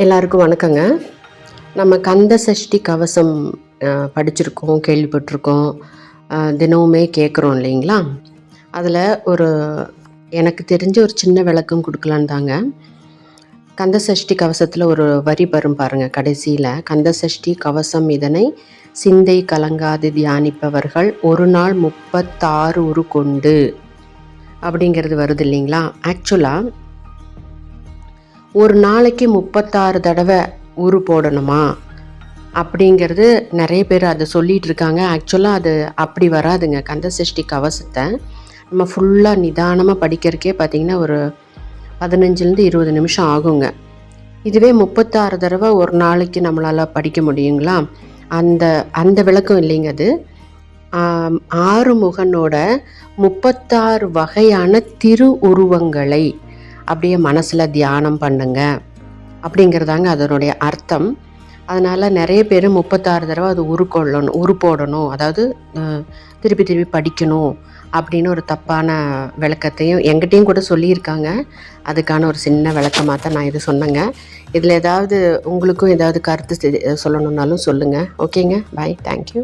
எல்லாருக்கும் வணக்கங்க. நம்ம கந்த சஷ்டி கவசம் படிச்சிருக்கோம், கேள்விப்பட்டிருக்கோம், தினமுமே கேட்குறோம் இல்லைங்களா? அதில் எனக்கு தெரிஞ்ச ஒரு சின்ன விளக்கம் கொடுக்கலான்னு தாங்க. கந்த சஷ்டி கவசத்தில் ஒரு வரி வரும் பாருங்க கடைசியில், கந்த சஷ்டி கவசம் இதனை சிந்தை கலங்காது தியானிப்பவர்கள் ஒரு நாள் 36 உரு கொண்டு அப்படிங்கிறது வருது இல்லைங்களா? ஆக்சுவலாக ஒரு நாளைக்கு 36 தடவை உரு போடணுமா அப்படிங்கிறது நிறைய பேர் அதை சொல்லிகிட்டு இருக்காங்க. ஆக்சுவலாக அது அப்படி வராதுங்க. கந்த சஷ்டி கவசத்தை நம்ம ஃபுல்லாக நிதானமாக படிக்கிறதுக்கே பார்த்திங்கன்னா ஒரு 15லேருந்து 20 நிமிஷம் ஆகுங்க. இதுவே 36 தடவை ஒரு நாளைக்கு நம்மளால் படிக்க முடியுங்களா? அந்த அந்த விளக்கம் இல்லைங்க அது. ஆறுமுகனோட 36 வகையான திரு உருவங்களை அப்படியே மனசில் தியானம் பண்ணுங்க அப்படிங்கிறதாங்க அதனுடைய அர்த்தம். அதனால் நிறைய பேர் 36 தடவை அது உரு போடணும், அதாவது திருப்பி திருப்பி படிக்கணும் அப்படின்னு ஒரு தப்பான விளக்கத்தையும் எங்கிட்டையும் கூட சொல்லியிருக்காங்க. அதுக்கான ஒரு சின்ன விளக்கமாக தான் நான் இது சொன்னேங்க. இதில் ஏதாவது உங்களுக்கும் ஏதாவது கருத்து சொல்லணுன்னாலும் சொல்லுங்கள். ஓகேங்க, பாய், தேங்க்யூ.